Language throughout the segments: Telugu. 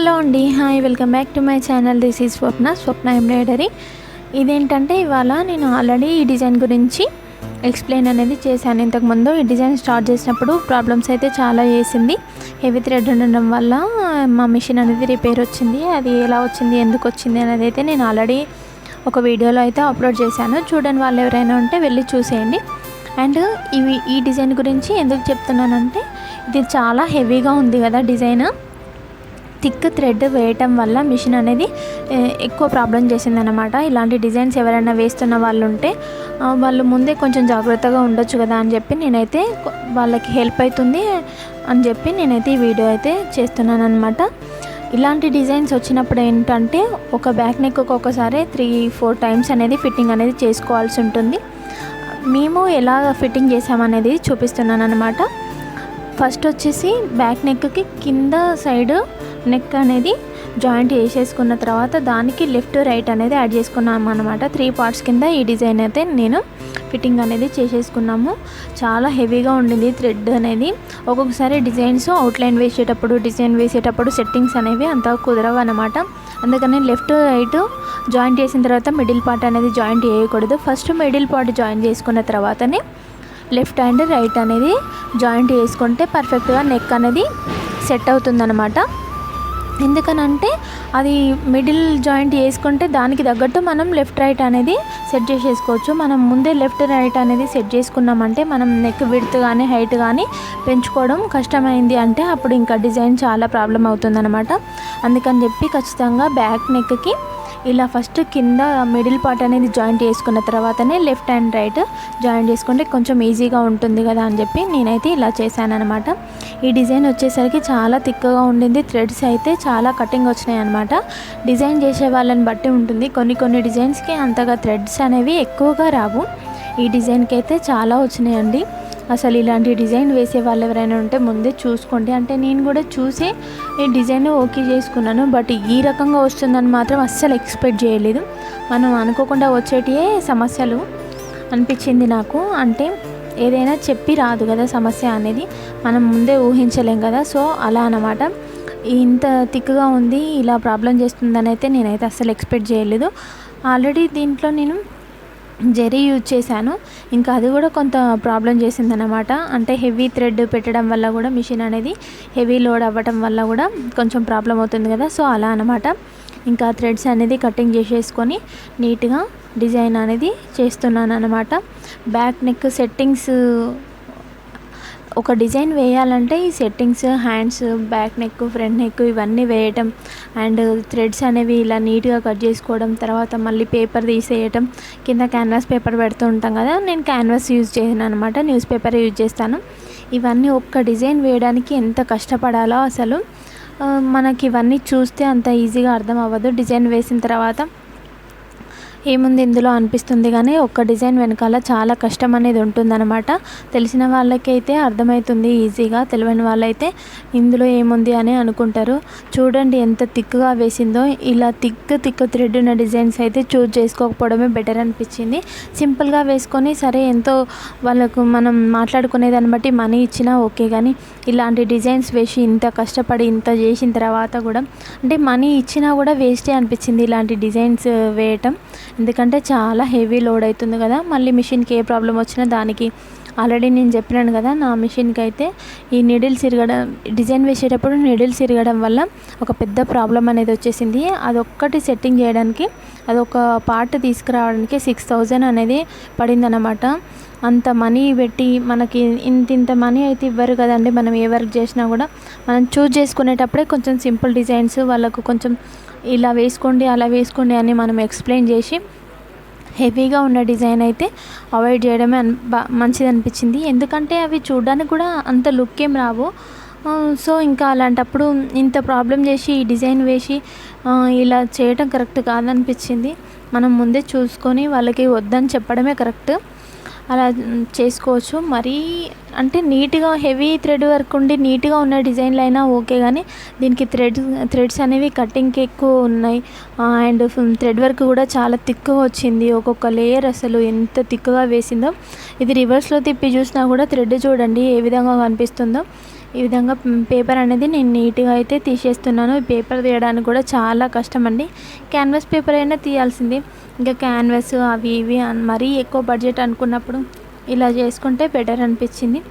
హలో అండి, hi, welcome back to my channel. This is Swapna embroidery. ఇదేంటంటే ఇవాళ నేను ఆల్రెడీ ఈ డిజైన్ గురించి ఎక్స్ప్లెయిన్ అనేది చేశాను. ఇంతకుముందు ఈ డిజైన్ స్టార్ట్ చేసినప్పుడు ప్రాబ్లమ్స్ అయితే చాలా చేసింది. హెవీ థ్రెడ్ ఉండడం వల్ల మా మిషన్ అనేది రిపేర్ వచ్చింది. అది ఎలా వచ్చింది, ఎందుకు వచ్చింది అనేది అయితే నేను ఆల్రెడీ ఒక వీడియోలో అయితే అప్లోడ్ చేశాను. చూడని వాళ్ళు ఎవరైనా ఉంటే వెళ్ళి చూసేయండి. అండ్ ఈ డిజైన్ గురించి ఎందుకు చెప్తున్నానంటే, ఇది చాలా హెవీగా ఉంది కదా డిజైన్. థిక్ థ్రెడ్ వేయటం వల్ల మిషన్ అనేది ఎక్కువ ప్రాబ్లం చేసిందనమాట. ఇలాంటి డిజైన్స్ ఎవరైనా వేస్తున్న వాళ్ళు ఉంటే వాళ్ళు ముందే కొంచెం జాగ్రత్తగా ఉండొచ్చు కదా అని చెప్పి నేనైతే వాళ్ళకి హెల్ప్ అవుతుంది అని చెప్పి నేనైతే ఈ వీడియో అయితే చేస్తున్నాను అనమాట. ఇలాంటి డిజైన్స్ వచ్చినప్పుడు ఏంటంటే ఒక బ్యాక్ నెక్ ఒక్కొక్కసారి 3-4 టైమ్స్ అనేది ఫిట్టింగ్ అనేది చేసుకోవాల్సి ఉంటుంది. మేము ఎలా ఫిట్టింగ్ చేసామనేది చూపిస్తున్నాను అనమాట. ఫస్ట్ వచ్చేసి బ్యాక్ నెక్కి కింద సైడ్ నెక్ అనేది జాయింట్ వేసేసుకున్న తర్వాత దానికి లెఫ్ట్ రైట్ అనేది యాడ్ చేసుకున్నాము అనమాట. 3 పార్ట్స్ కింద ఈ డిజైన్ అయితే నేను ఫిట్టింగ్ అనేది చేసేసుకున్నాము. చాలా హెవీగా ఉండింది థ్రెడ్ అనేది. ఒక్కొక్కసారి అవుట్లైన్ డిజైన్ వేసేటప్పుడు సెట్టింగ్స్ అనేవి అంత కుదరవు అనమాట. అందుకని లెఫ్ట్ రైట్ జాయింట్ చేసిన తర్వాత మిడిల్ పార్ట్ అనేది జాయింట్ చేయకూడదు. ఫస్ట్ మిడిల్ పార్ట్ జాయింట్ చేసుకున్న తర్వాతనే లెఫ్ట్ అండ్ రైట్ అనేది జాయింట్ చేసుకుంటే పర్ఫెక్ట్గా నెక్ అనేది సెట్ అవుతుందన్నమాట. ఎందుకనంటే అది మిడిల్ జాయింట్ వేసుకుంటే దానికి తగ్గట్టు మనం లెఫ్ట్ రైట్ అనేది సెట్ చేసేసుకోవచ్చు. మనం ముందే లెఫ్ట్ రైట్ అనేది సెట్ చేసుకున్నామంటే మనం నెక్ విడ్త్ కానీ హైట్ కానీ పెంచుకోవడం కష్టమైంది అంటే అప్పుడు ఇంకా డిజైన్ చాలా ప్రాబ్లం అవుతుందన్నమాట. అందుకని చెప్పి ఖచ్చితంగా బ్యాక్ నెక్కి ఇలా ఫస్ట్ కింద మిడిల్ పార్ట్ అనేది జాయింట్ చేసుకున్న తర్వాతనే లెఫ్ట్ అండ్ రైట్ జాయింట్ చేసుకుంటే కొంచెం ఈజీగా ఉంటుంది కదా అని చెప్పి నేనైతే ఇలా చేశాను అనమాట. ఈ డిజైన్ వచ్చేసరికి చాలా థిక్గా ఉండింది. థ్రెడ్స్ అయితే చాలా కటింగ్ వచ్చినాయి అనమాట. డిజైన్ చేసే వాళ్ళని బట్టి ఉంటుంది. కొన్ని డిజైన్స్కి అంతగా థ్రెడ్స్ అనేవి ఎక్కువగా రావు. ఈ డిజైన్కి అయితే చాలా వచ్చినాయండి. అసలు ఇలాంటి డిజైన్ వేసే వాళ్ళు ఎవరైనా ఉంటే ముందే చూసుకోండి. అంటే నేను కూడా చూసి ఈ డిజైన్ ఓకే చేసుకున్నాను. బట్ ఈ రకంగా వస్తుందని మాత్రం అస్సలు ఎక్స్పెక్ట్ చేయలేదు. మనం అనుకోకుండా వచ్చేటివే సమస్యలు అనిపించింది నాకు. అంటే ఏదైనా చెప్పి రాదు కదా సమస్య అనేది, మనం ముందే ఊహించలేం కదా. సో అలా అన్నమాట. ఇంత థిక్గా ఉంది, ఇలా ప్రాబ్లం చేస్తుందని అయితే నేనైతే అస్సలు ఎక్స్పెక్ట్ చేయలేదు. ఆల్రెడీ దీంట్లో నేను జెరీ యూజ్ చేశాను. ఇంకా అది కూడా కొంత ప్రాబ్లం చేసిందనమాట. అంటే హెవీ థ్రెడ్ పెట్టడం వల్ల కూడా మిషన్ అనేది హెవీ లోడ్ అవ్వటం వల్ల కూడా కొంచెం ప్రాబ్లం అవుతుంది కదా. సో అలా అనమాట. ఇంకా థ్రెడ్స్ అనేది కటింగ్ చేసేసుకొని నీట్గా డిజైన్ అనేది చేస్తున్నాను అనమాట. బ్యాక్ నెక్ సెట్టింగ్స్ ఒక డిజైన్ వేయాలంటే ఈ settings, hands, back neck, front neck ఇవన్నీ వేయటం అండ్ థ్రెడ్స్ అనేవి ఇలా నీట్గా కట్ చేసుకోవడం, తర్వాత మళ్ళీ పేపర్ తీసేయటం, కింద క్యాన్వాస్ పేపర్ పెడుతూ ఉంటాం కదా. నేను క్యాన్వాస్ యూజ్ చేయను అనమాట, న్యూస్ పేపర్ యూజ్ చేస్తాను. ఇవన్నీ ఒక్క డిజైన్ వేయడానికి ఎంత కష్టపడాలో అసలు మనకి ఇవన్నీ చూస్తే అంత ఈజీగా అర్థం అవ్వదు. డిజైన్ వేసిన తర్వాత ఏముంది ఇందులో అనిపిస్తుంది, కానీ ఒక్క డిజైన్ వెనకాల చాలా కష్టం అనేది ఉంటుందన్నమాట. తెలిసిన వాళ్ళకైతే అర్థమవుతుంది ఈజీగా, తెలియని వాళ్ళైతే ఇందులో ఏముంది అని అనుకుంటారు. చూడండి ఎంత థిక్గా వేసిందో. ఇలా థిక్ థ్రెడ్ ఉన్న డిజైన్స్ అయితే చూజ్ చేసుకోకపోవడమే బెటర్ అనిపించింది. సింపుల్గా వేసుకొని సరే ఎంతో వాళ్ళకు మనం మాట్లాడుకునే దాన్ని బట్టి మనీ ఇచ్చినా ఓకే, కానీ ఇలాంటి డిజైన్స్ వేసి ఇంత కష్టపడి ఇంత చేసిన తర్వాత కూడా అంటే మనీ ఇచ్చినా కూడా వేస్టే అనిపించింది ఇలాంటి డిజైన్స్ వేయటం. ఎందుకంటే చాలా హెవీ లోడ్ అవుతుంది కదా. మళ్ళీ మిషన్కి ఏ ప్రాబ్లం వచ్చినా దానికి ఆల్రెడీ నేను చెప్పినాను కదా, నా మిషన్కి అయితే ఈ నీడిల్స్ ఇరగడం, డిజైన్ వేసేటప్పుడు నీడిల్స్ ఇరగడం వల్ల ఒక పెద్ద ప్రాబ్లం అనేది వచ్చేసింది. అదొక్కటి సెట్టింగ్ చేయడానికి, అదొక పార్ట్ తీసుకురావడానికి 6000 అనేది పడిందన్నమాట. అంత మనీ పెట్టి మనకి ఇంత మనీ అయితే ఇవ్వరు కదండి. మనం ఏ వర్క్ చేసినా కూడా మనం చూజ్ చేసుకునేటప్పుడే కొంచెం సింపుల్ డిజైన్స్ వాళ్ళకు కొంచెం ఇలా వేసుకోండి అలా వేసుకోండి అని మనం ఎక్స్ప్లెయిన్ చేసి హెవీగా ఉన్న డిజైన్ అయితే అవాయిడ్ చేయడమే మంచిది అనిపించింది. ఎందుకంటే అవి చూడడానికి కూడా అంత లుక్ ఏం రావు. సో ఇంకా అలాంటప్పుడు ఇంత ప్రాబ్లం చేసి ఈ డిజైన్ వేసి ఇలా చేయడం కరెక్ట్ కాదనిపించింది. మనం ముందే చూసుకొని వాళ్ళకి వద్దని చెప్పడమే కరెక్ట్. అలా చేసుకోవచ్చు. మరీ అంటే నీట్గా హెవీ థ్రెడ్ వర్క్ ఉండి నీట్గా ఉన్న డిజైన్లు అయినా ఓకే, కానీ దీనికి థ్రెడ్స్ అనేవి కటింగ్కి ఎక్కువ ఉన్నాయి. అండ్ థ్రెడ్ వర్క్ కూడా చాలా థిక్గా వచ్చింది. ఒక్కొక్క లేయర్ అసలు ఎంత థిక్గా వేసిందో. ఇది రివర్స్లో తిప్పి చూసినా కూడా థ్రెడ్ చూడండి ఏ విధంగా కనిపిస్తుందో. ఈ విధంగా పేపర్ అనేది నేను నీట్గా అయితే తీసేస్తున్నాను. ఈ పేపర్ తీయడానికి కూడా చాలా కష్టం అండి. క్యాన్వాస్ పేపర్ అయినా తీయాల్సింది, ఇంకా క్యాన్వాస్ అవి ఇవి మరీ ఎక్కువ బడ్జెట్ అనుకున్నప్పుడు ఇలా చేసుకుంటే బెటర్ అనిపించింది.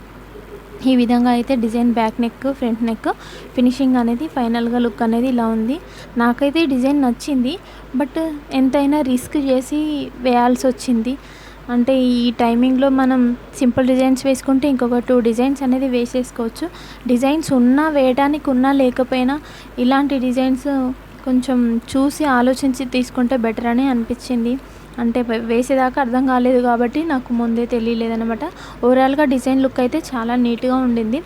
ఈ విధంగా అయితే design back neck, front neck finishing అనేది ఫైనల్గా లుక్ అనేది ఇలా ఉంది. నాకైతే ఈ డిజైన్ నచ్చింది, బట్ ఎంతైనా రిస్క్ చేసి వేయాల్సి వచ్చింది. అంటే ఈ టైమింగ్లో మనం సింపుల్ డిజైన్స్ వేసుకుంటే ఇంకొక 2 డిజైన్స్ అనేది వేసేసుకోవచ్చు. డిజైన్స్ ఉన్నా, వేయడానికి ఉన్నా లేకపోయినా ఇలాంటి డిజైన్స్ కొంచెం చూసి ఆలోచించి తీసుకుంటే బెటర్ అని అనిపించింది. అంటే వేసేదాకా అర్థం కాలేదు కాబట్టి నాకు ముందే తెలియలేదనమాట. ఓవరాల్గా డిజైన్ లుక్ అయితే చాలా నీట్గా ఉండింది.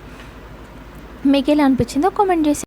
మీకు ఎలా అనిపించిందో కామెంట్ చేసి